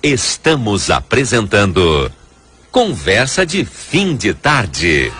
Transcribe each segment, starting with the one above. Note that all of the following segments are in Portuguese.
Estamos apresentando Conversa de Fim de Tarde.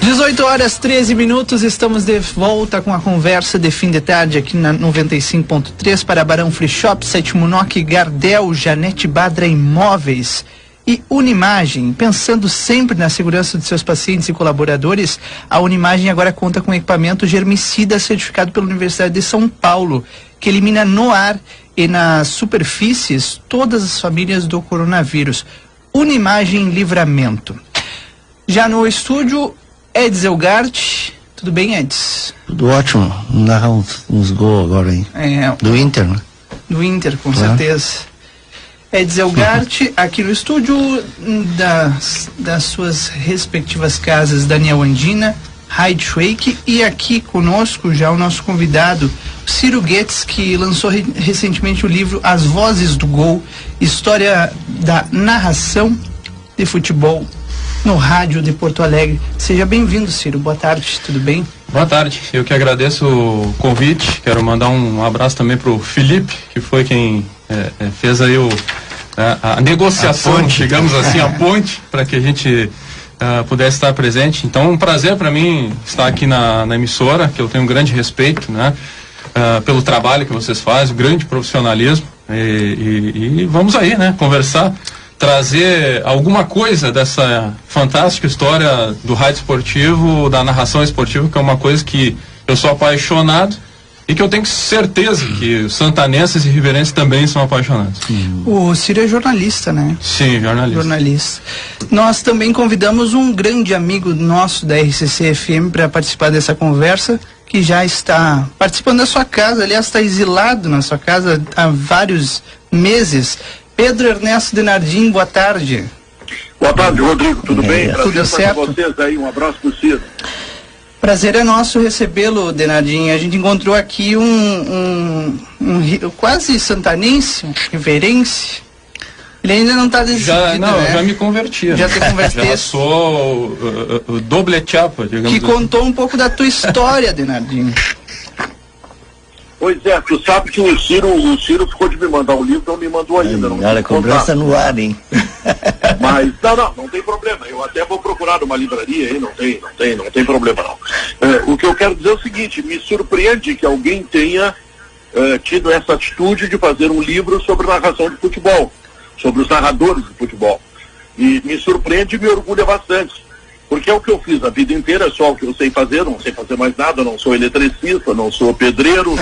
18h13, estamos de volta com a conversa de fim de tarde aqui na 95.3 para Barão Free Shop, Sétimo NOC, Gardel, Janete Badra Imóveis e Unimagem. Pensando sempre na segurança de seus pacientes e colaboradores, a Unimagem agora conta com equipamento germicida certificado pela Universidade de São Paulo, que elimina no ar e nas superfícies todas as famílias do coronavírus. Unimagem Livramento. Já no estúdio, Edsel Gart. Tudo bem, Eds? Tudo ótimo. Narrar uns gols agora, hein? Do Inter, né? Do Inter, com certeza. Edsel Gart, aqui no estúdio das suas respectivas casas, Daniel Andina, Heidi Schweik, e aqui conosco já o nosso convidado, Ciro Goetz, que lançou recentemente o livro As Vozes do Gol, história da narração de futebol no rádio de Porto Alegre. Seja bem-vindo, Ciro. Boa tarde, tudo bem? Boa tarde, eu que agradeço o convite. Quero mandar um abraço também pro Felipe, que foi quem fez aí a negociação, digamos assim, a ponte, para que a gente pudesse estar presente. Então, um prazer para mim estar aqui na emissora, que eu tenho um grande respeito, né, pelo trabalho que vocês fazem, um grande profissionalismo, e vamos aí, né, conversar, trazer alguma coisa dessa fantástica história do rádio esportivo, da narração esportiva, que é uma coisa que eu sou apaixonado e que eu tenho certeza que os santanenses e riverenses também são apaixonados. O Ciro é jornalista, né? Sim, jornalista. Nós também convidamos um grande amigo nosso da RCC FM para participar dessa conversa, que já está participando da sua casa, aliás, está exilado na sua casa há vários meses. Pedro Ernesto Denardim, boa tarde. Boa tarde, Rodrigo, tudo bem? Tudo certo? Com vocês aí, um abraço pro Ciro. Prazer é nosso recebê-lo, Denardim. A gente encontrou aqui um quase santanense, um riverense. Ele ainda não está decidido, né? Já me converti. Já te converteste. Já sou o doble chapa, digamos que assim. Contou um pouco da tua história, Denardim. Pois é, tu sabe que o Ciro ficou de me mandar o livro, não me mandou ainda. Olha, a cobrança no ar, hein? Mas, não tem problema. Eu até vou procurar numa livraria aí, não tem problema não. O que eu quero dizer é o seguinte, me surpreende que alguém tenha tido essa atitude de fazer um livro sobre narração de futebol, sobre os narradores de futebol. E me surpreende e me orgulha bastante. Porque é o que eu fiz a vida inteira, é só o que eu sei fazer, não sei fazer mais nada, não sou eletricista, não sou pedreiro,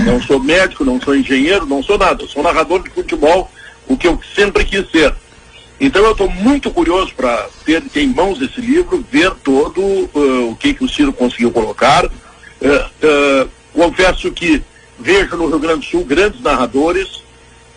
não sou médico, não sou engenheiro, não sou nada, eu sou narrador de futebol, o que eu sempre quis ser. Então eu estou muito curioso para ter em mãos esse livro, ver todo o que o Ciro conseguiu colocar. Confesso que vejo no Rio Grande do Sul grandes narradores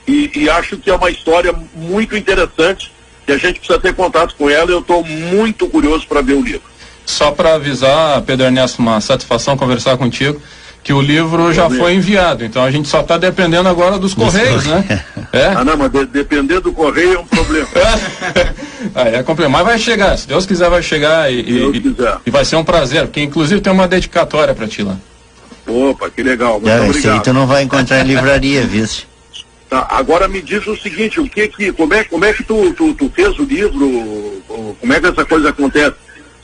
e acho que é uma história muito interessante, que a gente precisa ter contato com ela, e eu estou muito curioso para ver o livro. Só para avisar, Pedro Ernesto, uma satisfação conversar contigo, que o livro já foi enviado, então a gente só está dependendo agora dos Correios, né? Não, mas depender do Correio é um problema. É complicado, mas vai chegar, se Deus quiser vai chegar e vai ser um prazer, porque inclusive tem uma dedicatória para ti lá. Opa, que legal, muito obrigado. Esse aí tu não vai encontrar em livraria, viu? Tá, agora me diz o seguinte, como é que tu fez o livro, como é que essa coisa acontece?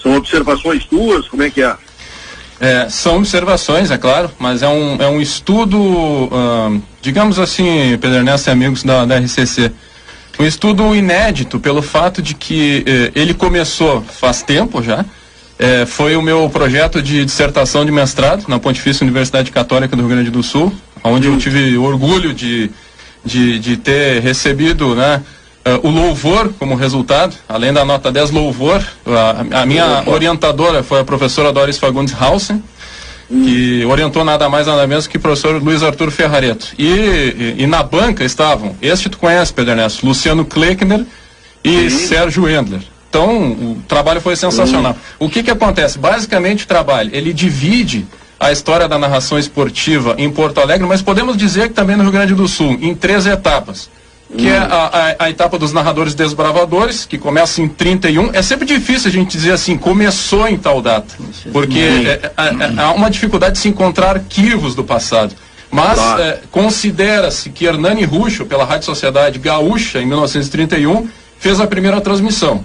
São observações tuas, como é que é? São observações, é claro, mas é um estudo, digamos assim, Pedro Ernesto e amigos da RCC, um estudo inédito pelo fato de que ele começou faz tempo já, foi o meu projeto de dissertação de mestrado na Pontifícia Universidade Católica do Rio Grande do Sul, onde eu tive orgulho de ter recebido, né, o louvor como resultado, além da nota 10 louvor. A minha orientadora foi a professora Doris Fagundes Hausen, que orientou nada mais nada menos que o professor Luiz Arthur Ferrareto. E na banca estavam, tu conhece, Pedro Ernesto, Luciano Kleckner e Sérgio Endler. Então, o trabalho foi sensacional. O que acontece? Basicamente, o trabalho, ele divide a história da narração esportiva em Porto Alegre, mas podemos dizer que também no Rio Grande do Sul, em 3 etapas. Que é a etapa dos narradores desbravadores, que começa em 31. É sempre difícil a gente dizer assim, começou em tal data, porque há uma dificuldade de se encontrar arquivos do passado. Mas considera-se que Hernani Ruschel, pela Rádio Sociedade Gaúcha, em 1931, fez a primeira transmissão,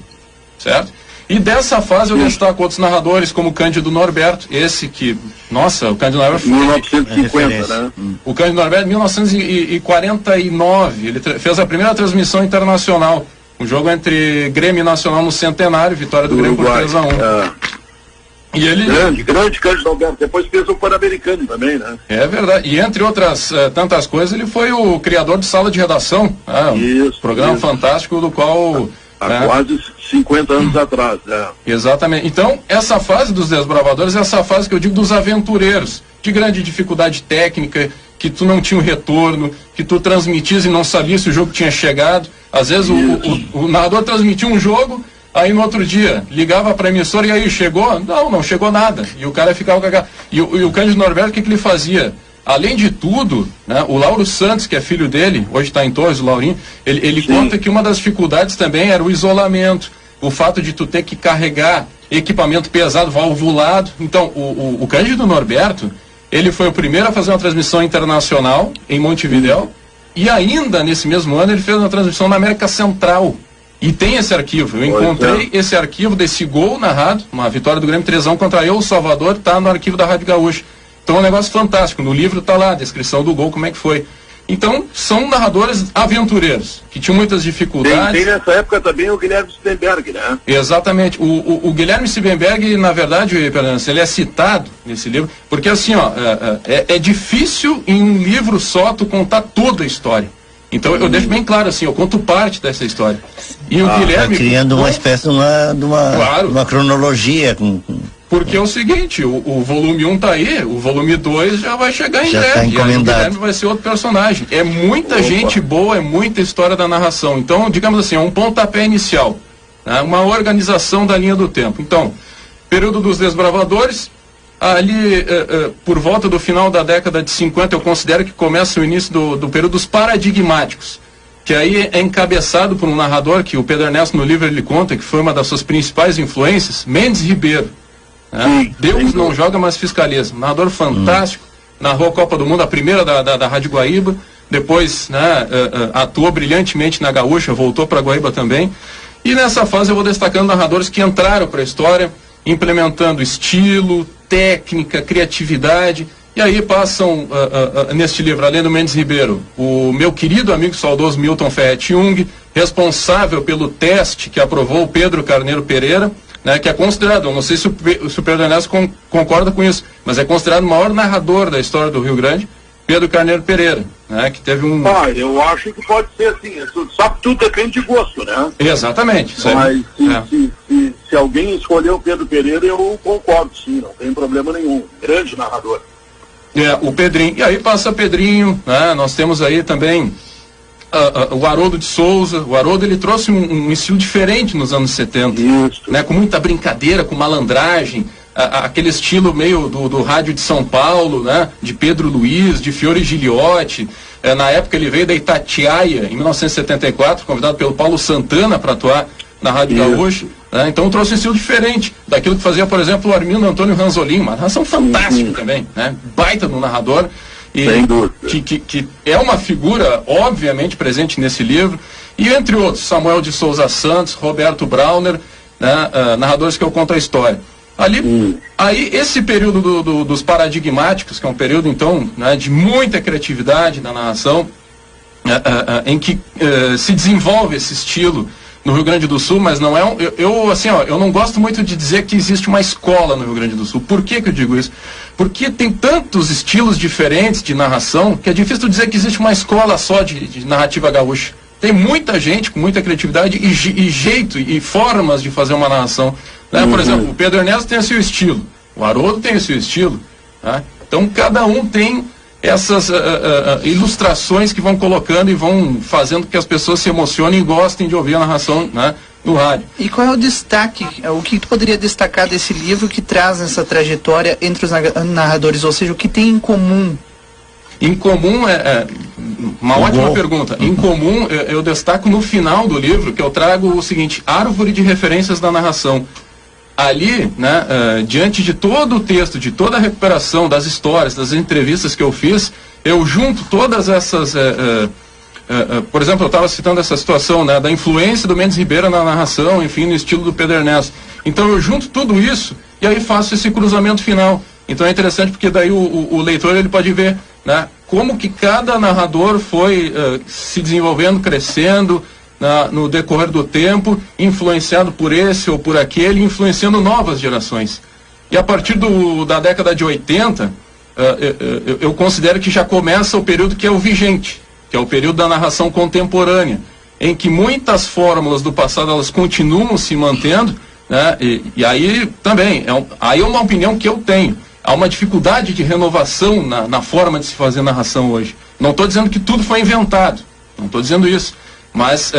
certo? E dessa fase eu destaco outros narradores, como o Cândido Norberto, esse que, nossa, o Cândido Norberto foi... 1950, né? O Cândido Norberto, em 1949, ele fez a primeira transmissão internacional, um jogo entre Grêmio e Nacional no Centenário, vitória do Grêmio por 3-1. E ele... Grande Cândido Norberto, depois fez o Pan-Americano também, né? É verdade, e entre outras tantas coisas, ele foi o criador de Sala de Redação, um programa fantástico do qual... Há quase 50 anos atrás. Exatamente. Então, essa fase dos desbravadores é essa fase que eu digo dos aventureiros, de grande dificuldade técnica, que tu não tinha o retorno, que tu transmitias e não sabia se o jogo tinha chegado. Às vezes o narrador transmitia um jogo, aí no outro dia ligava para a emissora e aí, chegou? Não chegou nada. E o cara ficava com aquela... E o Cândido Norberto, o que ele fazia? Além de tudo, né, o Lauro Santos, que é filho dele, hoje está em Torres, o Laurinho, ele conta que uma das dificuldades também era o isolamento, o fato de tu ter que carregar equipamento pesado, valvulado. Então, o Cândido Norberto, ele foi o primeiro a fazer uma transmissão internacional em Montevidéu, e ainda nesse mesmo ano ele fez uma transmissão na América Central. E tem esse arquivo. Eu encontrei esse arquivo desse gol narrado, uma vitória do Grêmio 3-1 contra El Salvador, está no arquivo da Rádio Gaúcha. Então é um negócio fantástico. No livro está lá a descrição do gol, como é que foi. Então, são narradores aventureiros, que tinham muitas dificuldades. Tem nessa época também o Guilherme Siebenberg, né? Exatamente. O Guilherme Siebenberg, na verdade, ele é citado nesse livro, porque assim, é difícil em um livro só tu contar toda a história. Então eu deixo bem claro assim, eu conto parte dessa história. E o Guilherme... Tá criando uma espécie de uma cronologia. Porque é o seguinte, o volume 1 tá aí, o volume 2 já vai chegar em breve. Tá e aí o Guilherme vai ser outro personagem. É muita gente boa, é muita história da narração. Então, digamos assim, é um pontapé inicial, né? Uma organização da linha do tempo. Então, período dos desbravadores, ali por volta do final da década de 50, eu considero que começa o início do período dos paradigmáticos, que aí é encabeçado por um narrador que o Pedro Ernesto no livro ele conta que foi uma das suas principais influências, Mendes Ribeiro. Deus não joga, mas fiscaliza. Um narrador fantástico, narrou a Copa do Mundo, a primeira da Rádio Guaíba, depois atuou brilhantemente na Gaúcha, voltou para Guaíba também. E nessa fase eu vou destacando narradores que entraram para a história, implementando estilo, técnica, criatividade. E aí passam, neste livro, além do Mendes Ribeiro, o meu querido amigo saudoso Milton Ferretti Jung, responsável pelo teste que aprovou o Pedro Carneiro Pereira, né, que é considerado, não sei se o Pedro Ernesto concorda com isso, mas é considerado o maior narrador da história do Rio Grande, Pedro Carneiro Pereira, né, que teve um... eu acho que pode ser assim, só que tudo depende de gosto, né? Exatamente. Mas se alguém escolheu o Pedro Pereira, eu concordo, sim, não tem problema nenhum, grande narrador. O Pedrinho, e aí passa Pedrinho, né, nós temos aí também... o Haroldo de Souza. O Haroldo ele trouxe um estilo diferente nos anos 70, né, com muita brincadeira, com malandragem, aquele estilo meio do rádio de São Paulo, né, de Pedro Luiz, de Fiore Gigliotti. Na época ele veio da Itatiaia, em 1974, convidado pelo Paulo Santana para atuar na Rádio Gaúcha, né, então trouxe um estilo diferente daquilo que fazia, por exemplo, o Armindo Antônio Ranzolin, uma narração fantástica também, né, baita no narrador. Que é uma figura, obviamente, presente nesse livro, e entre outros, Samuel de Souza Santos, Roberto Brauner, né, narradores que eu conto a história. Aí, esse período dos paradigmáticos, que é um período, então, né, de muita criatividade na narração, em que se desenvolve esse estilo no Rio Grande do Sul, mas não é eu não gosto muito de dizer que existe uma escola no Rio Grande do Sul. Por que eu digo isso? Porque tem tantos estilos diferentes de narração que é difícil dizer que existe uma escola só de narrativa gaúcha. Tem muita gente com muita criatividade e jeito e formas de fazer uma narração, né? Por exemplo, o Pedro Ernesto tem o seu estilo, o Haroldo tem o seu estilo, né? Então cada um tem essas ilustrações que vão colocando e vão fazendo que as pessoas se emocionem e gostem de ouvir a narração, né? no rádio. E qual é o destaque, o que tu poderia destacar desse livro que traz essa trajetória entre os narradores, ou seja, o que tem em comum? Em comum é uma ótima pergunta. Em comum, eu destaco no final do livro, que eu trago o seguinte: árvore de referências da narração. Ali, né, diante de todo o texto, de toda a recuperação das histórias, das entrevistas que eu fiz, eu junto todas essas... por exemplo, eu estava citando essa situação, né, da influência do Mendes Ribeiro na narração, enfim, no estilo do Pedro Ernesto. Então eu junto tudo isso e aí faço esse cruzamento final. Então é interessante porque daí o leitor ele pode ver, né, como que cada narrador foi se desenvolvendo, crescendo no decorrer do tempo, influenciado por esse ou por aquele, influenciando novas gerações. E a partir da década de 80, eu considero que já começa o período que é o vigente, que é o período da narração contemporânea, em que muitas fórmulas do passado elas continuam se mantendo, né, e aí também, aí é uma opinião que eu tenho. Há uma dificuldade de renovação na forma de se fazer narração hoje. Não estou dizendo que tudo foi inventado, não estou dizendo isso, mas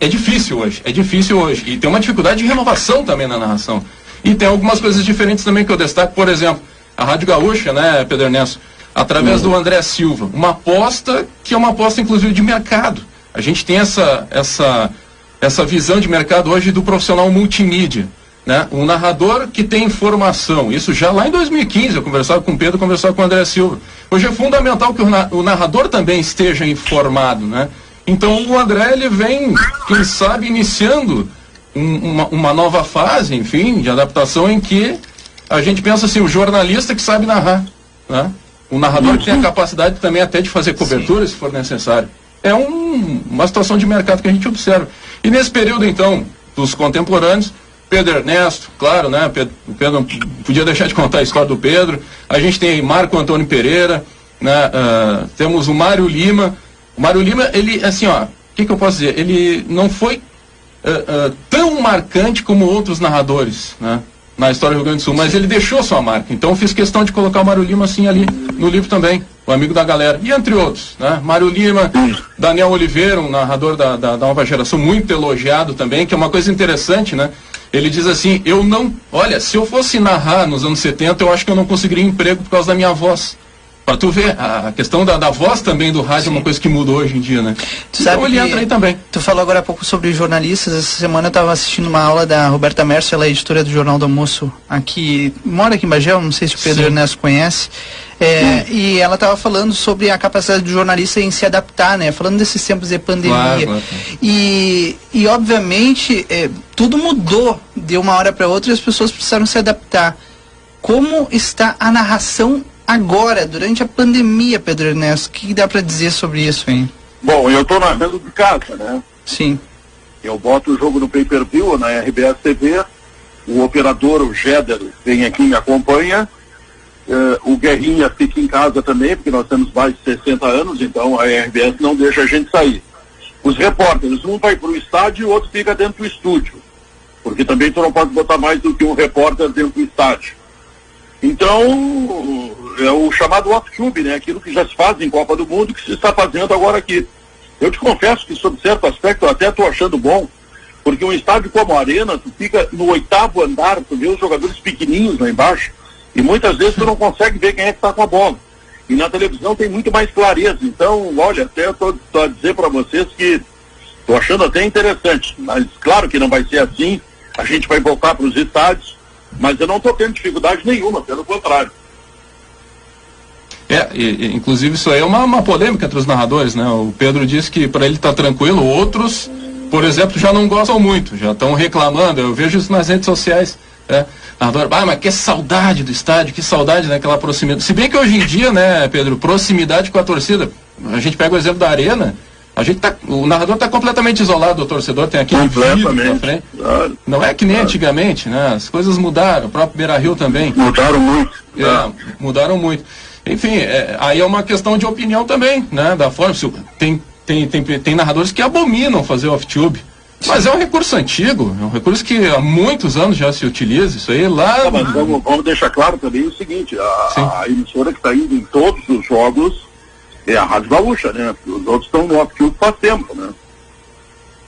é difícil hoje, e tem uma dificuldade de renovação também na narração. E tem algumas coisas diferentes também que eu destaco, por exemplo, a Rádio Gaúcha, né, Pedro Ernesto, através do André Silva, uma aposta que é uma aposta inclusive de mercado. A gente tem essa visão de mercado hoje do profissional multimídia, né? Um narrador que tem informação, isso já lá em 2015, eu conversava com o Pedro, conversava com o André Silva. Hoje é fundamental que o narrador também esteja informado, né? Então o André, ele vem, quem sabe, iniciando uma nova fase, enfim, de adaptação em que a gente pensa assim, o jornalista que sabe narrar, né? O narrador que tem a capacidade também até de fazer cobertura, se for necessário. É uma situação de mercado que a gente observa. E nesse período, então, dos contemporâneos, Pedro Ernesto, claro, né? O Pedro não podia deixar de contar a história do Pedro. A gente tem Marco Antônio Pereira, né? Temos o Mário Lima. O Mário Lima, ele, assim, ó, o que eu posso dizer? Ele não foi tão marcante como outros narradores, né, na história do Rio Grande do Sul, mas ele deixou sua marca. Então eu fiz questão de colocar o Mário Lima assim ali no livro também, o amigo da galera. E entre outros, né? Mário Lima, Daniel Oliveira, um narrador da nova geração, muito elogiado também, que é uma coisa interessante, né? Ele diz assim, olha, se eu fosse narrar nos anos 70, eu acho que eu não conseguiria emprego por causa da minha voz. Pra tu ver, a questão da voz também do rádio é uma coisa que mudou hoje em dia, né? Então ele entra aí também. Tu falou agora há pouco sobre jornalistas. Essa semana eu estava assistindo uma aula da Roberta Mercio, ela é editora do Jornal do Almoço aqui, mora aqui em Bagé, não sei se o Pedro Ernesto conhece. E ela estava falando sobre a capacidade do jornalista em se adaptar, né? Falando desses tempos de pandemia. Claro. E obviamente, tudo mudou de uma hora para outra e as pessoas precisaram se adaptar. Como está a narração agora, durante a pandemia, Pedro Ernesto? O que dá para dizer sobre isso, hein? Bom, eu estou narrando de casa, né? Sim. Eu boto o jogo no pay-per-view, na RBS TV, o operador, o Géder, vem aqui e me acompanha, o Guerrinha fica em casa também, porque nós temos mais de 60 anos, então a RBS não deixa a gente sair. Os repórteres, um vai para o estádio e o outro fica dentro do estúdio, porque também tu não pode botar mais do que um repórter dentro do estádio. Então, é o chamado off-tube, né? Aquilo que já se faz em Copa do Mundo, que se está fazendo agora aqui. Eu te confesso que, sob certo aspecto, eu até estou achando bom, porque um estádio como a Arena, tu fica no 8º andar, tu vê os jogadores pequenininhos lá embaixo, e muitas vezes tu não consegue ver quem é que está com a bola. E na televisão tem muito mais clareza. Então, olha, até eu estou a dizer para vocês que estou achando até interessante, mas claro que não vai ser assim, a gente vai voltar para os estádios, mas eu não estou tendo dificuldade nenhuma, pelo contrário. Inclusive isso aí é uma polêmica entre os narradores, né? O Pedro disse que para ele tá tranquilo, outros, por exemplo, já não gostam muito, já estão reclamando, eu vejo isso nas redes sociais, né? Narrador, mas que saudade do estádio, que saudade daquela proximidade. Se bem que hoje em dia, né, Pedro, proximidade com a torcida, a gente pega o exemplo da Arena, o narrador está completamente isolado do torcedor, tem aquele vidro na frente. Claro, não é que nem antigamente, né? As coisas mudaram, o próprio Beira-Rio também. Mudaram muito. Mudaram muito. Enfim, aí é uma questão de opinião também, né? Da forma, tem narradores que abominam fazer off-tube. Mas é um recurso antigo, é um recurso que há muitos anos já se utiliza, isso aí lá... Mas vamos deixar claro também o seguinte, a emissora que está indo em todos os jogos é a Rádio Gaúcha, né? Os outros estão no off-tube faz tempo, né?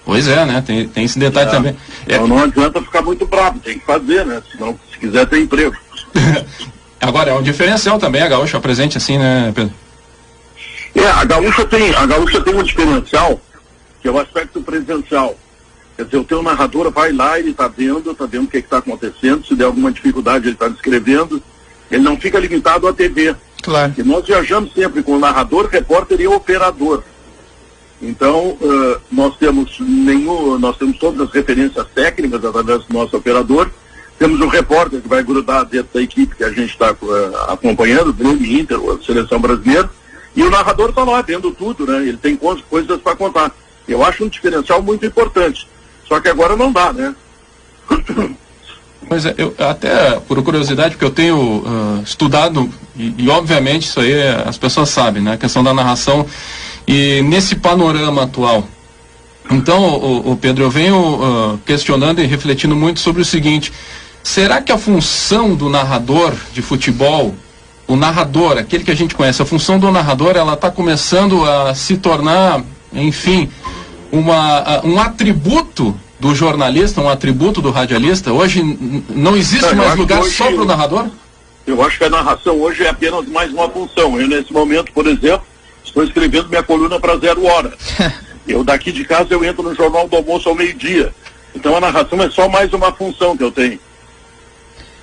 Pois é, né? Tem esse detalhe também. Então não adianta ficar muito bravo, tem que fazer, né? Senão, se quiser ter emprego. Agora, é um diferencial também a Gaúcha presente assim, né, Pedro? A Gaúcha tem um diferencial, que é o aspecto presencial. Quer dizer, o teu narrador vai lá, ele está vendo o que está acontecendo, se der alguma dificuldade ele está descrevendo, ele não fica limitado à TV. Claro. E nós viajamos sempre com o narrador, repórter e operador. Então, nós temos todas as referências técnicas através do nosso operador, temos um repórter que vai grudar dentro da equipe que a gente está acompanhando, Grêmio, Inter, a Seleção Brasileira, e o narrador está lá vendo tudo, né? Ele tem coisas para contar. Eu acho um diferencial muito importante. Só que agora não dá, né? Pois é, eu até, por curiosidade, porque eu tenho estudado, e obviamente isso aí as pessoas sabem, né? A questão da narração, e nesse panorama atual. Então, Pedro, eu venho questionando e refletindo muito sobre o seguinte: será que a função do narrador de futebol, o narrador, aquele que a gente conhece, a função do narrador, ela está começando a se tornar, enfim, um atributo do jornalista, um atributo do radialista? Hoje não existe mais lugar só para o narrador? Eu acho que a narração hoje é apenas mais uma função. Eu, nesse momento, por exemplo, estou escrevendo minha coluna para 0 hora. Eu daqui de casa eu entro no Jornal do Almoço ao meio-dia. Então a narração é só mais uma função que eu tenho.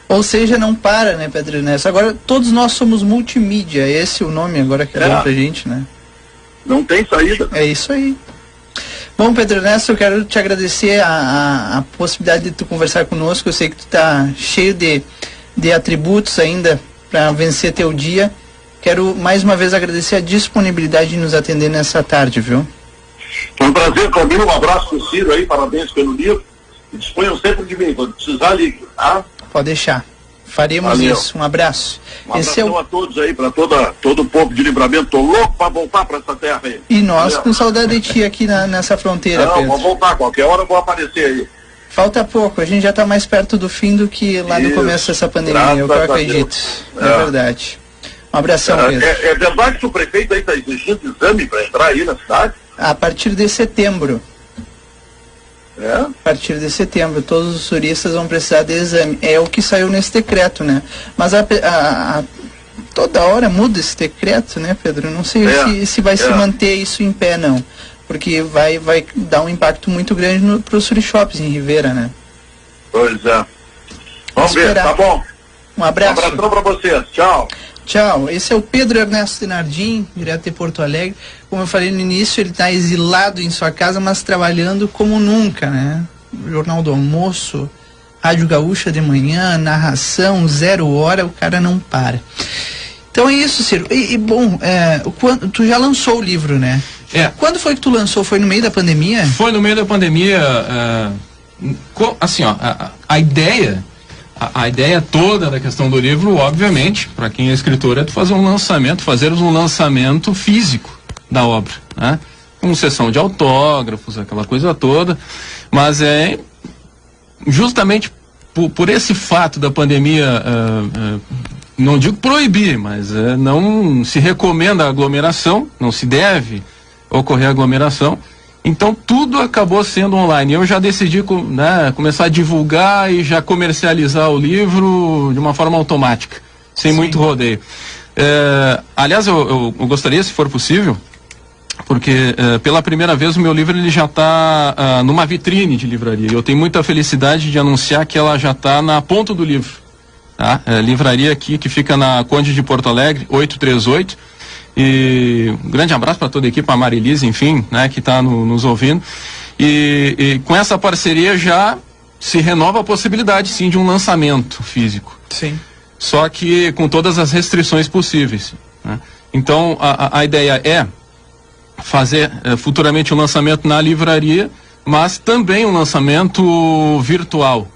Ou seja, não para, né, Pedro Ernesto? Agora todos nós somos multimídia, esse é o nome agora que dá pra gente, né? Não tem saída. É isso aí. Bom, Pedro Ernesto, eu quero te agradecer a possibilidade de tu conversar conosco. Eu sei que tu tá cheio de atributos ainda para vencer teu dia. Quero mais uma vez agradecer a disponibilidade de nos atender nessa tarde, viu? Foi um prazer para mim, um abraço pro Ciro aí, parabéns pelo livro. E disponham sempre de mim, quando precisar ligue, tá? Pode deixar. Faremos Valeu. Isso. Um abraço. Um abração a todos aí, para todo o povo de Livramento. Tô louco para voltar para essa terra aí. E nós com saudade de ti aqui nessa fronteira, Não, Pedro. vou voltar, qualquer hora eu vou aparecer aí. Falta pouco, a gente já está mais perto do fim do que lá no começo dessa pandemia, eu acredito. É verdade. Um abração, Pedro. É verdade que o prefeito aí está exigindo exame para entrar aí na cidade? A partir de setembro. A partir de setembro, todos os turistas vão precisar de exame. É o que saiu nesse decreto, né? Mas toda hora muda esse decreto, né, Pedro? Não sei se vai se manter isso em pé, não. Porque vai dar um impacto muito grande para os free shops em Rivera, né? Pois é. Vamos ver, tá bom. Um abraço. Um abração para vocês. Tchau. Tchau. Esse é o Pedro Ernesto Denardim, direto de Porto Alegre. Como eu falei no início, ele está exilado em sua casa, mas trabalhando como nunca, né? Jornal do Almoço, Rádio Gaúcha de manhã, narração, 0 hora, o cara não para. Então é isso, Ciro. Bom, tu já lançou o livro, né? Quando foi que tu lançou? Foi no meio da pandemia? Foi no meio da pandemia. Assim, ó, a ideia toda da questão do livro, obviamente, para quem é escritor, é de fazermos um lançamento físico da obra, né? Com sessão de autógrafos, aquela coisa toda, mas é justamente por esse fato da pandemia, não digo proibir, mas não se recomenda a aglomeração, não se deve ocorrer aglomeração. Então tudo acabou sendo online. Eu já decidi começar a divulgar e já comercializar o livro de uma forma automática, sem muito rodeio. Aliás, eu gostaria, se for possível, porque pela primeira vez o meu livro ele já está numa vitrine de livraria. Eu tenho muita felicidade de anunciar que ela já está na ponta do livro. Tá? Livraria aqui que fica na Conde de Porto Alegre, 838. E um grande abraço para toda a equipe, a Marilise, enfim, né, que está nos ouvindo. E com essa parceria já se renova a possibilidade, sim, de um lançamento físico. Sim. Só que com todas as restrições possíveis, né? Então, a ideia é fazer futuramente um lançamento na livraria, mas também um lançamento virtual.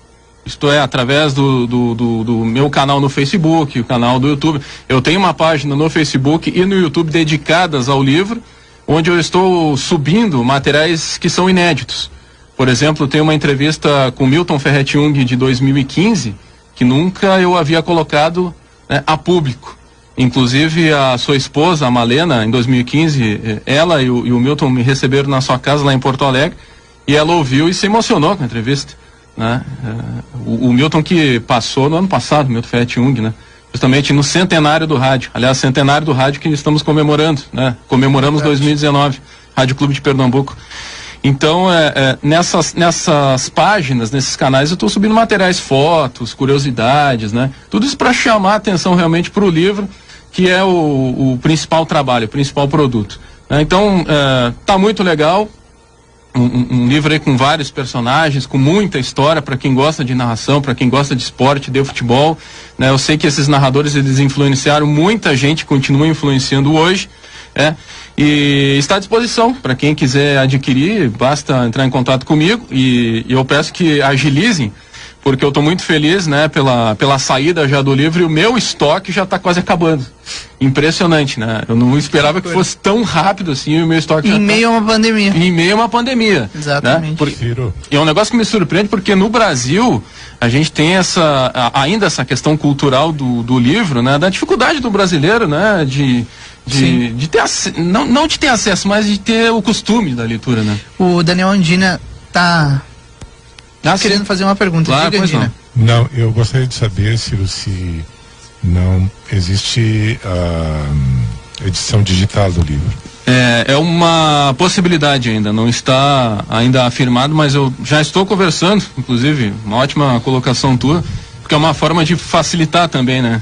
Isto é, através do meu canal no Facebook, o canal do YouTube. Eu tenho uma página no Facebook e no YouTube dedicadas ao livro, onde eu estou subindo materiais que são inéditos. Por exemplo, tem uma entrevista com Milton Ferretti-Jung de 2015, que nunca eu havia colocado a público. Inclusive a sua esposa, a Malena, em 2015, ela e o Milton me receberam na sua casa lá em Porto Alegre, e ela ouviu e se emocionou com a entrevista, né? O Milton que passou no ano passado, o Milton Ferretti-Jung, né? Justamente no centenário do rádio, aliás, centenário do rádio que estamos comemorando, né? Comemoramos 2019, Rádio Clube de Pernambuco. Então, nessas páginas, nesses canais, eu estou subindo materiais, fotos, curiosidades, né? Tudo isso para chamar a atenção realmente para o livro, que é o principal trabalho, o principal produto. Então, tá muito legal. Um livro aí com vários personagens, com muita história para quem gosta de narração, para quem gosta de esporte, de futebol, né? Eu sei que esses narradores, eles influenciaram muita gente, continuam influenciando hoje, e está à disposição para quem quiser adquirir. Basta entrar em contato comigo e eu peço que agilizem, porque eu estou muito feliz, né, pela saída já do livro, e o meu estoque já está quase acabando. Impressionante, né? Eu não esperava que fosse tão rápido assim, o meu estoque já em meio a uma pandemia. Em meio a uma pandemia. Exatamente. Né? E é um negócio que me surpreende, porque no Brasil a gente tem ainda essa questão cultural do livro, né? Da dificuldade do brasileiro, né? De ter não de ter acesso, mas de ter o costume da leitura, né? O Daniel Andina tá querendo fazer uma pergunta. Claro, Diga, Andina. Não, eu gostaria de saber, Ciro, se não existe edição digital do livro. É uma possibilidade ainda, não está ainda afirmado, mas eu já estou conversando, inclusive, uma ótima colocação tua, porque é uma forma de facilitar também, né?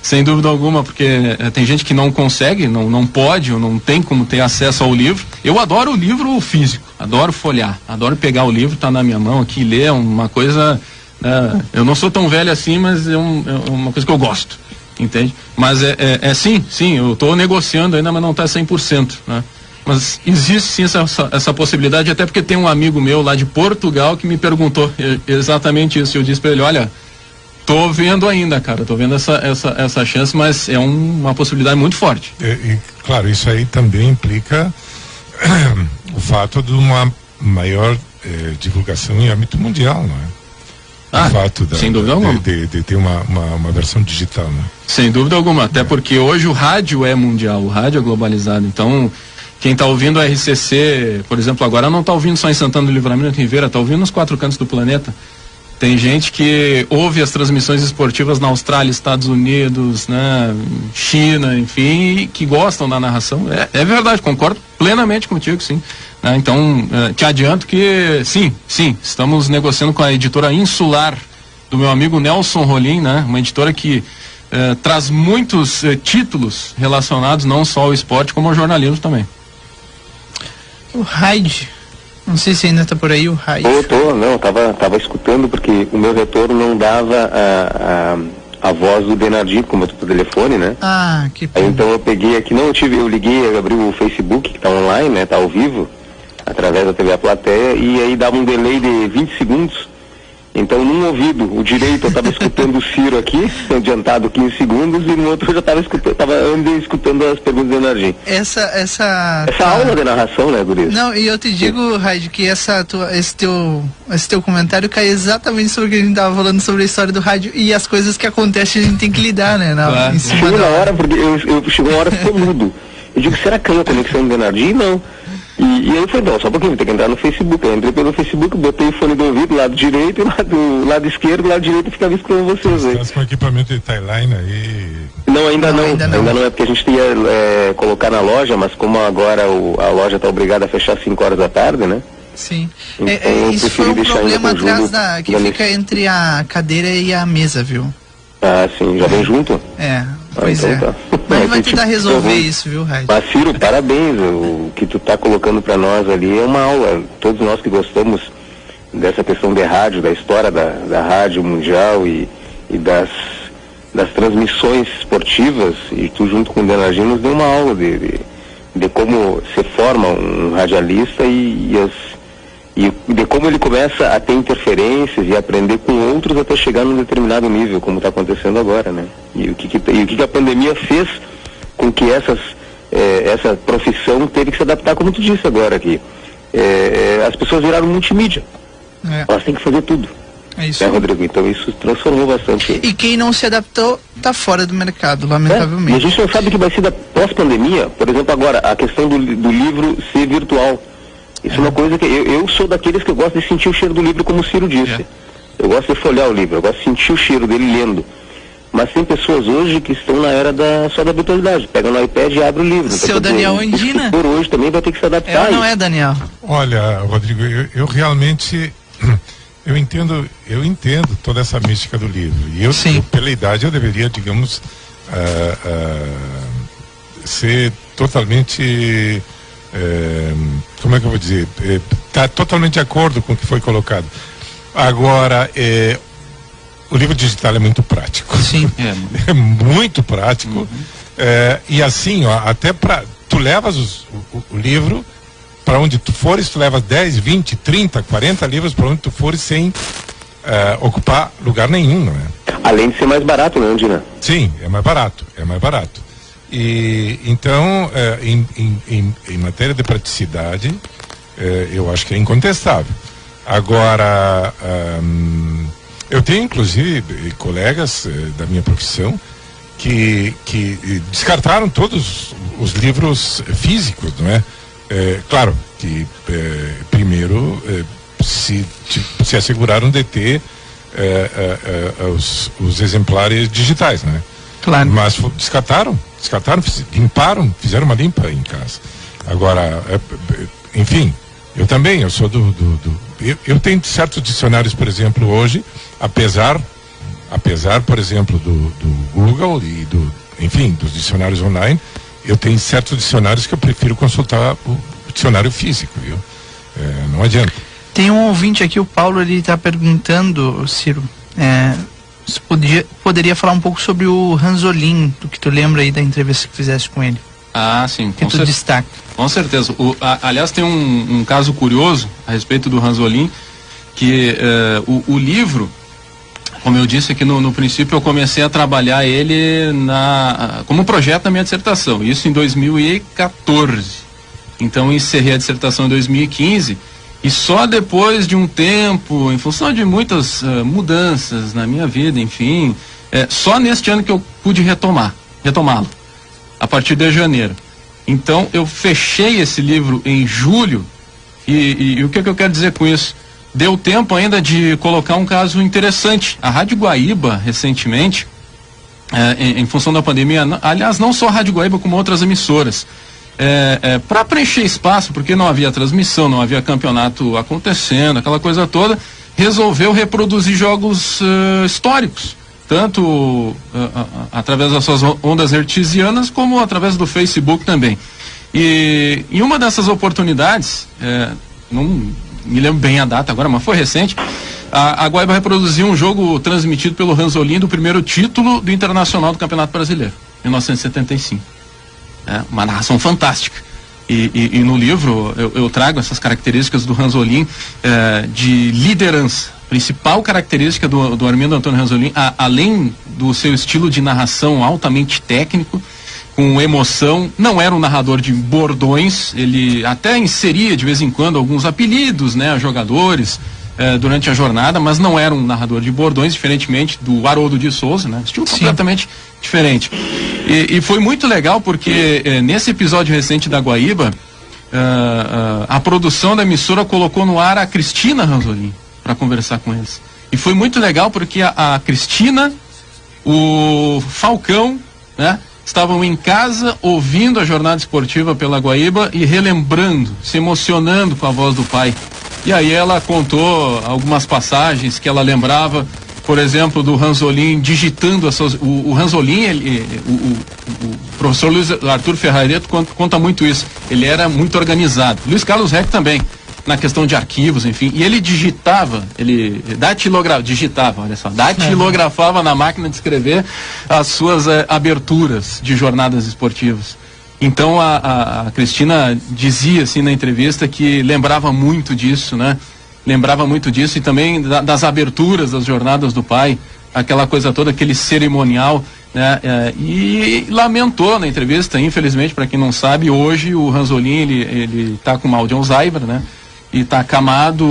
Sem dúvida alguma, porque tem gente que não consegue, não pode, ou não tem como ter acesso ao livro. Eu adoro o livro físico, adoro folhear, adoro pegar o livro, tá na minha mão aqui, ler, é uma coisa... eu não sou tão velho assim, mas é uma coisa que eu gosto, entende? Mas sim, eu estou negociando ainda, mas não está 100%, né? Mas existe sim essa possibilidade, até porque tem um amigo meu lá de Portugal que me perguntou exatamente isso. Eu disse para ele, olha, tô vendo ainda, cara, tô vendo essa chance, mas é uma possibilidade muito forte. Claro, isso aí também implica o fato de uma maior divulgação em âmbito mundial, não é? O fato sem dúvida alguma. De ter uma versão digital, né? Sem dúvida alguma, até porque hoje o rádio é mundial, o rádio é globalizado, então quem está ouvindo a RCC, por exemplo, agora não está ouvindo só em Santana do Livramento, em Rivera, está ouvindo nos 4 cantos do planeta. Tem gente que ouve as transmissões esportivas na Austrália, Estados Unidos, né, China, enfim, que gostam da narração. É verdade, concordo plenamente contigo, sim. Então, te adianto que sim, estamos negociando com a editora Insular, do meu amigo Nelson Rolim, né? Uma editora que traz muitos títulos relacionados não só ao esporte, como ao jornalismo também. O Raid, não sei se ainda está por aí, o Raid. Tava escutando, porque o meu retorno não dava a voz do Denardim, como eu tô por telefone, né? Que pena. Aí, então eu peguei aqui, eu liguei, eu abri o Facebook, que tá online, né? Tá ao vivo, através da TV A Plateia, e aí dava um delay de 20 segundos. Então, num ouvido, o direito, eu estava escutando o Ciro aqui, adiantado 15 segundos, e no outro eu já estava escutando as perguntas do Denardim. Essa aula de narração, né, Gurias? Não, e eu te digo, Raid, que esse teu comentário cai exatamente sobre o que a gente estava falando sobre a história do rádio e as coisas que acontecem, a gente tem que lidar, né? Em cima chegou na hora, porque chegou uma hora que ficou mudo. Eu digo, será que caiu a conexão do Denardim? Não. E aí foi, só um pouquinho, vou ter que entrar no Facebook. Eu entrei pelo Facebook, botei o fone do ouvido, lado direito, e lado esquerdo, lado direito, e ficava escutando vocês aí. Estás com equipamento de timeline aí? Não, ainda não, é porque a gente ia colocar na loja, mas como agora a loja está obrigada a fechar às 5 horas da tarde, né? Sim. Então, isso foi um problema atrás que fica entre a cadeira e a mesa, viu? Sim, já vem junto? Pois então, tá. Mas a gente vai tentar resolver isso, viu, Raid? Mas, Ciro, parabéns. O que tu tá colocando para nós ali é uma aula. Todos nós que gostamos dessa questão de rádio, da história da rádio mundial e das transmissões esportivas, e tu junto com o Denardim nos deu uma aula de como se forma um radialista e de como ele começa a ter interferências e aprender com outros até chegar num determinado nível, como está acontecendo agora, né? E o que a pandemia fez com que essa profissão teve que se adaptar, como tu disse agora aqui. As pessoas viraram multimídia. Elas têm que fazer tudo. É isso. Rodrigo? Então isso transformou bastante. E quem não se adaptou está fora do mercado, lamentavelmente. E a gente não sabe o que vai ser da pós-pandemia. Por exemplo, agora, a questão do livro ser virtual. Isso é uma coisa que eu sou daqueles que eu gosto de sentir o cheiro do livro, como o Ciro disse. Eu gosto de folhear o livro, eu gosto de sentir o cheiro dele lendo. Mas tem pessoas hoje que estão na era só da virtualidade. Pega no iPad e abre o livro. Seu Daniel Andina. Por hoje também vai ter que se adaptar. Não é, Daniel? Olha, Rodrigo, eu realmente eu entendo toda essa mística do livro. E eu pela idade, eu deveria, digamos, ser totalmente, como é que eu vou dizer, tá totalmente de acordo com o que foi colocado. Agora, o livro digital é muito prático. Sim. É muito prático. E assim, ó, até tu levas o livro para onde tu fores, tu levas 10, 20, 30, 40 livros para onde tu fores sem ocupar lugar nenhum, não é? Além de ser mais barato, né, Andina? Sim, é mais barato. E então, em matéria de praticidade, eu acho que é incontestável. Agora, eu tenho inclusive colegas da minha profissão que descartaram todos os livros físicos, não é? Claro que primeiro se asseguraram de ter os exemplares digitais, né? Claro. Mas descartaram, limparam, fizeram uma limpa em casa. Agora, enfim, eu sou eu tenho certos dicionários, por exemplo, hoje, apesar, por exemplo, do Google e dos dicionários online, eu tenho certos dicionários que eu prefiro consultar o dicionário físico, viu? Não adianta. Tem um ouvinte aqui, o Paulo, ele está perguntando, Ciro, você poderia falar um pouco sobre o Ranzolin, do que tu lembra aí da entrevista que fizeste com ele? Ah, sim. Que tu destaca. Com certeza. Aliás, tem um caso curioso a respeito do Ranzolin, que o livro, como eu disse aqui no princípio, eu comecei a trabalhar ele como projeto na minha dissertação, isso em 2014. Então, encerrei a dissertação em 2015, e só depois de um tempo, em função de muitas mudanças na minha vida, enfim, só neste ano que eu pude retomá-lo, a partir de janeiro. Então, eu fechei esse livro em julho, e o que eu quero dizer com isso? Deu tempo ainda de colocar um caso interessante. A Rádio Guaíba, recentemente, em função da pandemia, aliás, não só a Rádio Guaíba, como outras emissoras, para preencher espaço, porque não havia transmissão, não havia campeonato acontecendo, aquela coisa toda, resolveu reproduzir jogos históricos, tanto através das suas ondas hertzianas, como através do Facebook também. E em uma dessas oportunidades, não me lembro bem a data agora, mas foi recente, a Guaíba reproduziu um jogo transmitido pelo Ranzolin do primeiro título do Internacional do Campeonato Brasileiro, 1975. Uma narração fantástica. E no livro eu trago essas características do Ranzolin de liderança. Principal característica do Armindo Antônio Ranzolin, além do seu estilo de narração altamente técnico, com emoção, não era um narrador de bordões, ele até inseria de vez em quando alguns apelidos, né, a jogadores durante a jornada, mas não era um narrador de bordões, diferentemente do Haroldo de Souza, né, estilo completamente diferente. E foi muito legal porque nesse episódio recente da Guaíba, a produção da emissora colocou no ar a Cristina Ranzolin para conversar com eles. E foi muito legal porque a Cristina, o Falcão, né, estavam em casa ouvindo a jornada esportiva pela Guaíba e relembrando, se emocionando com a voz do pai. E aí ela contou algumas passagens que ela lembrava, por exemplo, do Ranzolin digitando o Ranzolin, o professor Luiz Arthur Ferrareto conta muito isso. Ele era muito organizado. Luiz Carlos Reck também, na questão de arquivos, enfim. E ele digitava, datilografava na máquina de escrever as suas aberturas de jornadas esportivas. Então a Cristina dizia assim na entrevista que lembrava muito disso, né? Lembrava muito disso e também das aberturas das jornadas do pai, aquela coisa toda, aquele cerimonial, né? E lamentou na entrevista, infelizmente, para quem não sabe, hoje o Ranzolin, ele tá com mal de Alzheimer, né? E tá acamado,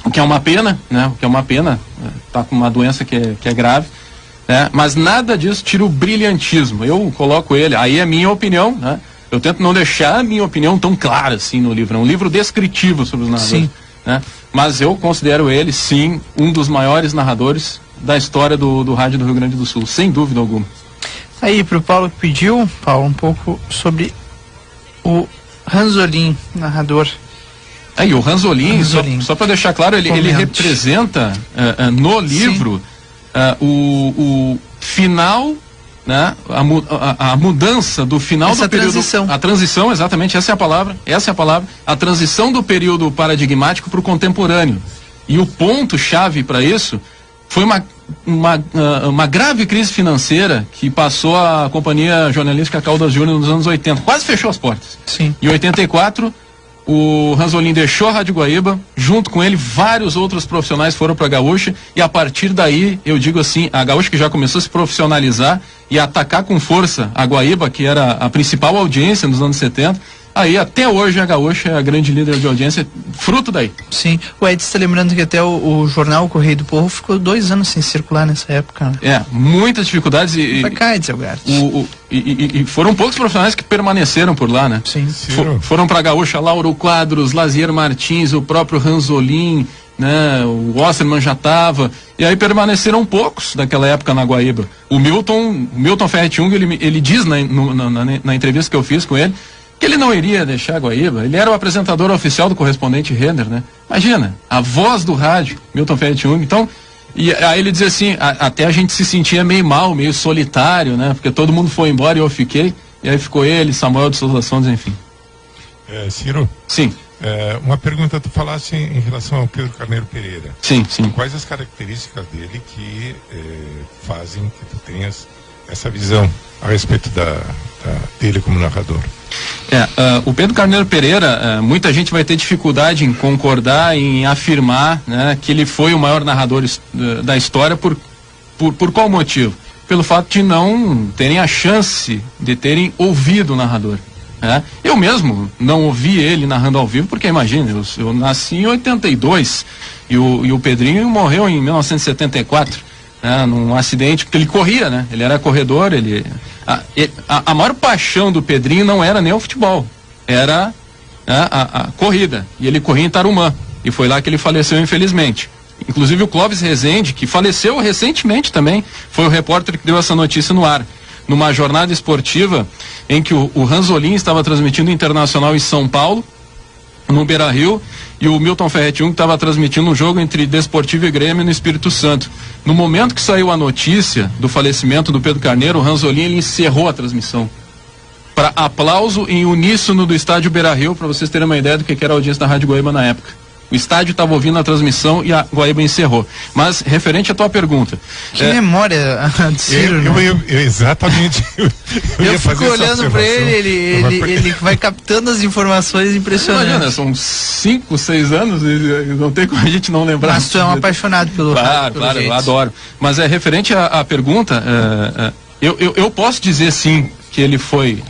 o que é uma pena, né? O que é uma pena, tá com uma doença que é grave, né? Mas nada disso tira o brilhantismo. Eu coloco ele, aí é minha opinião, né? Eu tento não deixar a minha opinião tão clara assim no livro. É um livro descritivo sobre os narradores. Né? Mas eu considero ele, sim, um dos maiores narradores da história do rádio do Rio Grande do Sul, sem dúvida alguma. Aí, pro Paulo que pediu, Paulo, um pouco sobre o Ranzolin, narrador. Aí, o Ranzolin, só para deixar claro, ele representa no livro o final, né, a mudança do final do período. Transição. A transição, exatamente, essa é a palavra. A transição do período paradigmático para o contemporâneo. E o ponto-chave para isso foi uma grave crise financeira que passou a companhia jornalística Caldas Júnior nos anos 80. Quase fechou as portas. Sim. Em 84, o Ranzolin deixou a Rádio Guaíba, junto com ele vários outros profissionais foram para a Gaúcha, e a partir daí, eu digo assim, a Gaúcha que já começou a se profissionalizar e atacar com força a Guaíba, que era a principal audiência nos anos 70, aí até hoje a Gaúcha é a grande líder de audiência, fruto daí. Sim, o Ed está lembrando que até o jornal Correio do Povo ficou 2 anos sem circular nessa época. Né? Muitas dificuldades e foram poucos profissionais que permaneceram por lá, né? Sim. Foram para a Gaúcha Lauro Quadros, Lazier Martins, o próprio Ranzolin, né? O Osterman já estava, e aí permaneceram poucos daquela época na Guaíba. O Milton Ferretti-Jung, ele diz na entrevista que eu fiz com ele, que ele não iria deixar a Guaíba. Ele era o apresentador oficial do correspondente Renner, né? Imagina, a voz do rádio, Milton Ferretti-Jung. Então, e aí ele dizia assim, até a gente se sentia meio mal, meio solitário, né? Porque todo mundo foi embora e eu fiquei. E aí ficou ele, Samuel de Souza Sondes, enfim. Ciro? Sim. Uma pergunta, tu falasse em relação ao Pedro Carneiro Pereira. Sim. Quais as características dele que fazem que tu tenhas essa visão a respeito dele como narrador? O Pedro Carneiro Pereira, muita gente vai ter dificuldade em concordar, em afirmar, né, que ele foi o maior narrador da história. Por qual motivo? Pelo fato de não terem a chance de terem ouvido o narrador. Né? Eu mesmo não ouvi ele narrando ao vivo, porque imagina, eu nasci em 82 e o Pedrinho morreu em 1974. Num acidente, porque ele corria, né? Ele era corredor, a maior paixão do Pedrinho não era nem o futebol, era a corrida, e ele corria em Tarumã, e foi lá que ele faleceu, infelizmente. Inclusive o Clóvis Rezende, que faleceu recentemente também, foi o repórter que deu essa notícia no ar, numa jornada esportiva em que o Ranzolin estava transmitindo Internacional em São Paulo, no Beira-Rio, e o Milton Ferretti-Jung estava transmitindo um jogo entre Desportivo e Grêmio no Espírito Santo. No momento que saiu a notícia do falecimento do Pedro Carneiro, o Ranzolin ele encerrou a transmissão. Para aplauso em uníssono do estádio Beira-Rio, para vocês terem uma ideia do que era a audiência da Rádio Guaíba na época. O estádio estava ouvindo a transmissão e a Guaíba encerrou. Mas, referente à tua pergunta... Que memória de Ciro, exatamente. Eu fico olhando para ele vai captando as informações impressionantes. Imagina, são 5, 6 anos, não tem como a gente não lembrar. Mas tu é um apaixonado pelo rádio. Claro, eu adoro. Mas referente à pergunta, eu posso dizer sim que ele foi...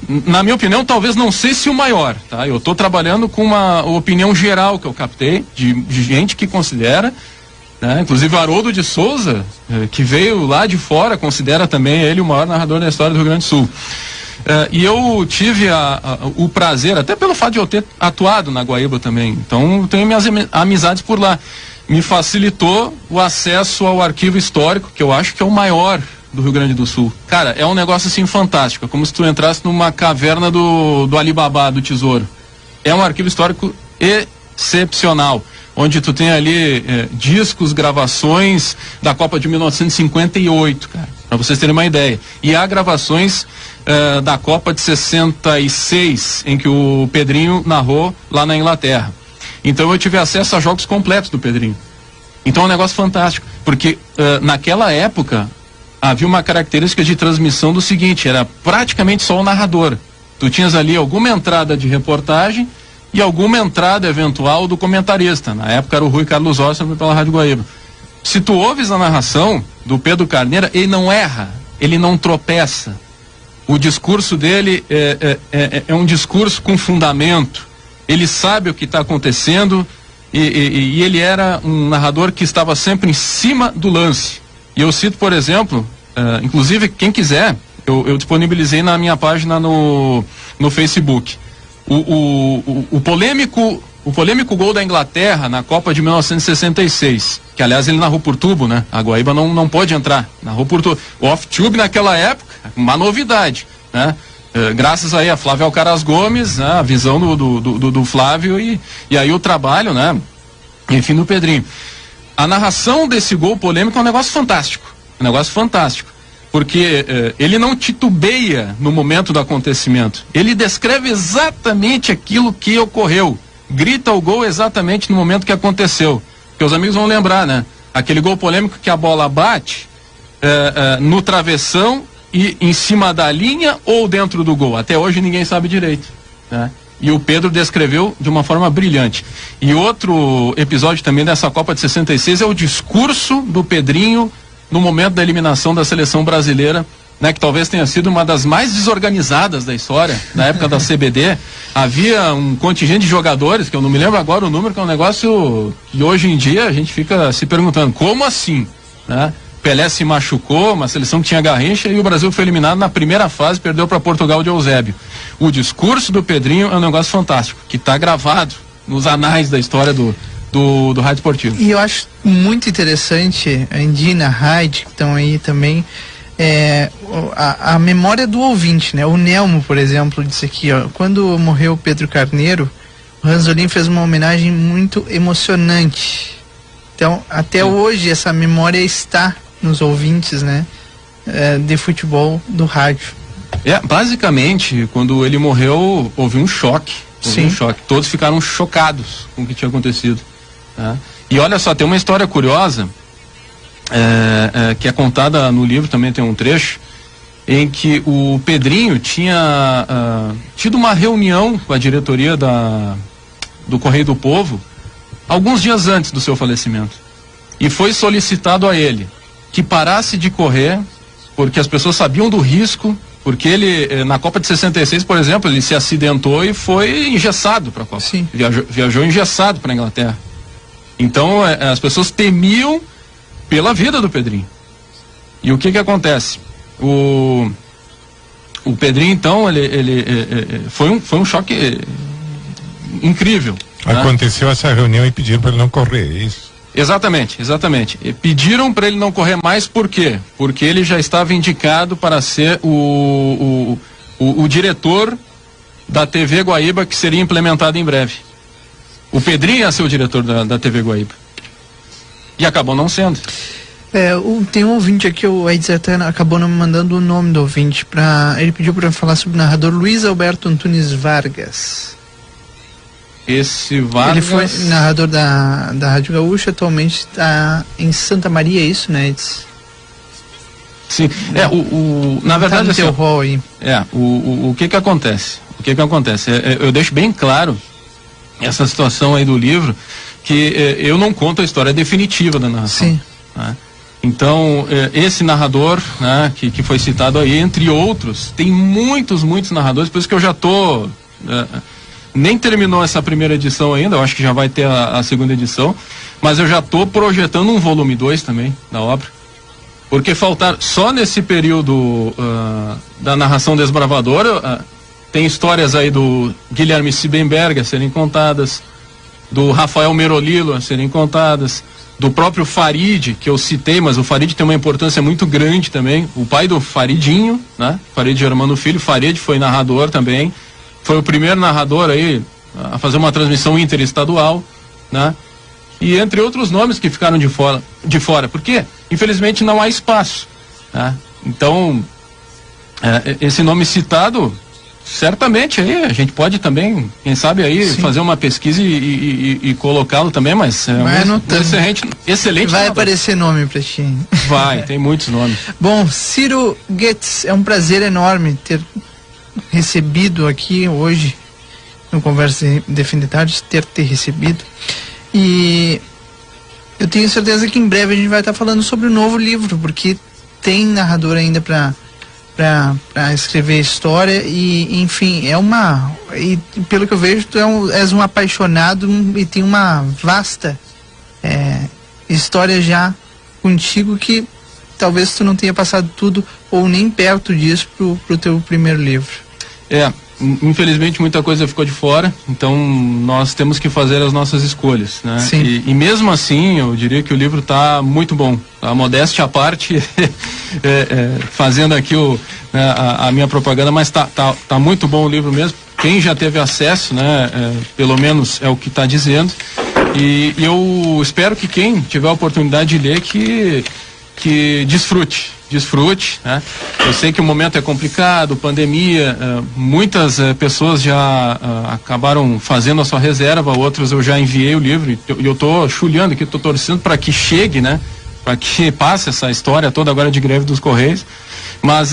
Na minha opinião, talvez não sei se o maior, tá? Eu estou trabalhando com uma opinião geral que eu captei, de gente que considera, né? Inclusive o Haroldo de Souza, que veio lá de fora, considera também ele o maior narrador da história do Rio Grande do Sul. E eu tive o prazer, até pelo fato de eu ter atuado na Guaíba também, então tenho minhas amizades por lá. Me facilitou o acesso ao arquivo histórico, que eu acho que é o maior do Rio Grande do Sul. Cara, é um negócio assim fantástico, é como se tu entrasse numa caverna do Alibaba, do tesouro. É um arquivo histórico excepcional, onde tu tem ali discos, gravações da Copa de 1958, cara, pra vocês terem uma ideia. E há gravações da Copa de 66, em que o Pedrinho narrou lá na Inglaterra. Então eu tive acesso a jogos completos do Pedrinho. Então é um negócio fantástico, porque naquela época havia uma característica de transmissão do seguinte, era praticamente só o narrador. Tu tinhas ali alguma entrada de reportagem e alguma entrada eventual do comentarista. Na época era o Rui Carlos Osterman pela Rádio Guaíba. Se tu ouves a narração do Pedro Carneiro, ele não erra, ele não tropeça. O discurso dele é um discurso com fundamento. Ele sabe o que está acontecendo e ele era um narrador que estava sempre em cima do lance. E eu cito, por exemplo, inclusive quem quiser, Eu disponibilizei na minha página no Facebook. O polêmico gol da Inglaterra na Copa de 1966, que aliás ele narrou por tubo, né? A Guaíba não pôde entrar, narrou por tubo. O off-tube naquela época, uma novidade, né? Graças aí a Flávio Alcaraz Gomes, né? A visão do Flávio e aí o trabalho, né? Enfim, do Pedrinho. A narração desse gol polêmico é um negócio fantástico, porque ele não titubeia no momento do acontecimento, ele descreve exatamente aquilo que ocorreu, grita o gol exatamente no momento que aconteceu, porque os amigos vão lembrar, né? Aquele gol polêmico que a bola bate no travessão e em cima da linha ou dentro do gol, até hoje ninguém sabe direito, né? E o Pedro descreveu de uma forma brilhante. E outro episódio também dessa Copa de 66 é o discurso do Pedrinho no momento da eliminação da seleção brasileira, né, que talvez tenha sido uma das mais desorganizadas da história, na época da CBD. Havia um contingente de jogadores, que eu não me lembro agora o número, que é um negócio que hoje em dia a gente fica se perguntando, como assim? Né? Pelé se machucou, uma seleção que tinha Garrincha, e o Brasil foi eliminado na primeira fase, perdeu para Portugal de Eusébio. O discurso do Pedrinho é um negócio fantástico, que está gravado nos anais da história do rádio esportivo. E eu acho muito interessante, a Indina, a Raid, que estão aí também, a memória do ouvinte, né? O Nelmo, por exemplo, disse aqui, ó, quando morreu o Pedro Carneiro, o Ranzolin fez uma homenagem muito emocionante. Então, até hoje, essa memória está nos ouvintes, né? De futebol do rádio. Basicamente, quando ele morreu, houve um choque. Todos ficaram chocados com o que tinha acontecido. Tá? E olha só, tem uma história curiosa, que é contada no livro, também tem um trecho, em que o Pedrinho tinha tido uma reunião com a diretoria do Correio do Povo alguns dias antes do seu falecimento. E foi solicitado a ele que parasse de correr, porque as pessoas sabiam do risco, porque ele, na Copa de 66, por exemplo, ele se acidentou e foi engessado para a Copa. Sim. Viajou engessado para a Inglaterra. Então, as pessoas temiam pela vida do Pedrinho. E o que acontece? O Pedrinho, então, foi um choque incrível. Aconteceu essa reunião e pediram para ele não correr, é isso? Exatamente. E pediram para ele não correr mais, por quê? Porque ele já estava indicado para ser o diretor da TV Guaíba, que seria implementado em breve. O Pedrinho ia ser o diretor da TV Guaíba. E acabou não sendo. Tem um ouvinte aqui, o Edson até acabou não me mandando o nome do ouvinte. Ele pediu para falar sobre o narrador Luiz Alberto Antunes Vargas. Esse Vargas... Ele foi narrador da Rádio Gaúcha, atualmente está em Santa Maria, é isso, né, Edson? Sim, na verdade, tá no teu rol aí. O que acontece? Eu deixo bem claro essa situação aí do livro, que eu não conto a história definitiva da narração. Sim. Né? Então, esse narrador, né, que foi citado aí, entre outros, tem muitos narradores, por isso que eu já estou... nem terminou essa primeira edição ainda, eu acho que já vai ter a segunda edição, mas eu já estou projetando um volume 2 também da obra, porque faltar só nesse período da narração desbravadora, tem histórias aí do Guilherme Siebenberg a serem contadas, do Rafael Merolilo a serem contadas, do próprio Farid, que eu citei, mas o Farid tem uma importância muito grande também, o pai do Faridinho, né? Farid Germano Filho, Farid foi narrador também, foi o primeiro narrador aí a fazer uma transmissão interestadual, né? E entre outros nomes que ficaram de fora, porque infelizmente não há espaço, né? Então, esse nome citado, certamente aí a gente pode também, quem sabe aí, sim, fazer uma pesquisa e colocá-lo também, mas excelente vai narrador. Aparecer nome pra ti. Tem muitos nomes. Bom, Ciro Goetz, é um prazer enorme ter recebido aqui hoje no Conversa de Fim de Tarde, ter recebido, e eu tenho certeza que em breve a gente vai estar falando sobre o novo livro, porque tem narrador ainda para escrever história, e enfim, e pelo que eu vejo, tu és um apaixonado e tem uma vasta história já contigo que talvez tu não tenha passado tudo ou nem perto disso pro teu primeiro livro. Infelizmente muita coisa ficou de fora, então nós temos que fazer as nossas escolhas, né? E mesmo assim eu diria que o livro está muito bom, a modéstia à parte, fazendo aqui a minha propaganda, mas tá muito bom o livro mesmo. Quem já teve acesso, né, pelo menos é o que está dizendo, e eu espero que quem tiver a oportunidade de ler que desfrute, né? Eu sei que o momento é complicado, pandemia, muitas pessoas já acabaram fazendo a sua reserva, outros eu já enviei o livro e eu tô chulhando aqui, tô torcendo para que chegue, né? Para que passe essa história toda agora de greve dos Correios, mas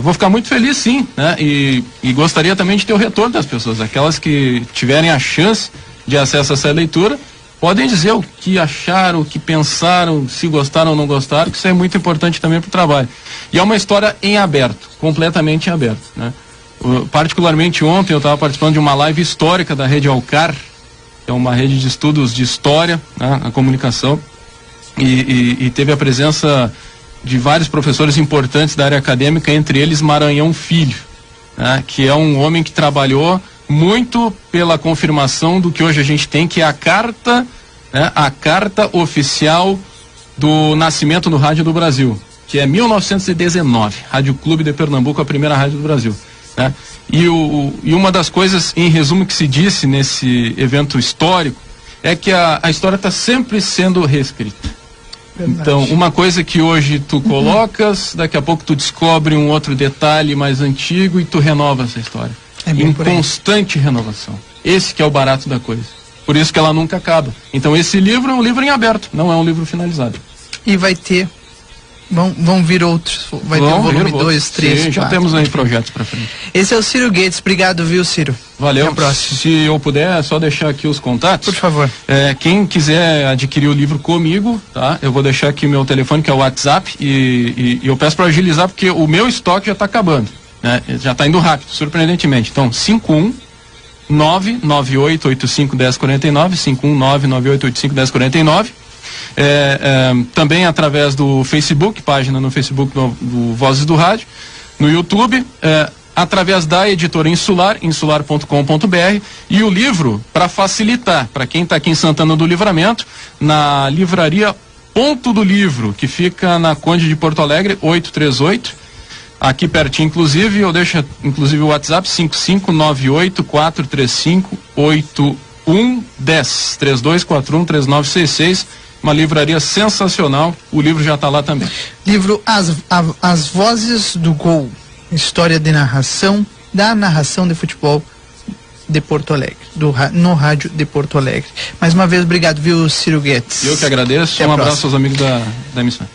vou ficar muito feliz sim, né? E gostaria também de ter o retorno das pessoas, aquelas que tiverem a chance de acesso a essa leitura, podem dizer o que acharam, o que pensaram, se gostaram ou não gostaram, que isso é muito importante também para o trabalho. E é uma história em aberto, completamente em aberto, né? Particularmente ontem eu estava participando de uma live histórica da Rede Alcar, que é uma rede de estudos de história, né, a comunicação, e teve a presença de vários professores importantes da área acadêmica, entre eles Maranhão Filho, né, que é um homem que trabalhou muito pela confirmação do que hoje a gente tem, que é a carta, né, a carta oficial do nascimento do rádio do Brasil, que é 1919, Rádio Clube de Pernambuco, a primeira rádio do Brasil, né? E uma das coisas, em resumo, que se disse nesse evento histórico é que a história está sempre sendo reescrita. Verdade. Então, uma coisa que hoje tu colocas, daqui a pouco tu descobre um outro detalhe mais antigo e tu renova essa história. Em constante renovação. Esse que é o barato da coisa. Por isso que ela nunca acaba. Então esse livro é um livro em aberto, não é um livro finalizado. E vai ter, vão vir outros, vai ter o volume 2, 3, 4. Já temos aí projetos para frente. Esse é o Ciro Guedes, obrigado, viu, Ciro? Valeu. Até a próxima. Se eu puder, só deixar aqui os contatos. Por favor. Quem quiser adquirir o livro comigo, tá? Eu vou deixar aqui meu telefone, que é o WhatsApp, e eu peço para agilizar, porque o meu estoque já está acabando. Já está indo rápido, surpreendentemente. Então, 51998851049, 51998851049. Também através do Facebook, página no Facebook do Vozes do Rádio, no YouTube, através da editora Insular, insular.com.br, e o livro, para facilitar, para quem está aqui em Santana do Livramento, na livraria Ponto do Livro, que fica na Conde de Porto Alegre, 838, aqui pertinho, inclusive, eu deixo inclusive o WhatsApp 55984358110, 32413966, uma livraria sensacional, o livro já está lá também. Livro As Vozes do Gol, história de narração, da narração de futebol de Porto Alegre, no rádio de Porto Alegre. Mais uma vez, obrigado, viu, Ciro Guedes? Eu que agradeço, um abraço aos amigos da emissão.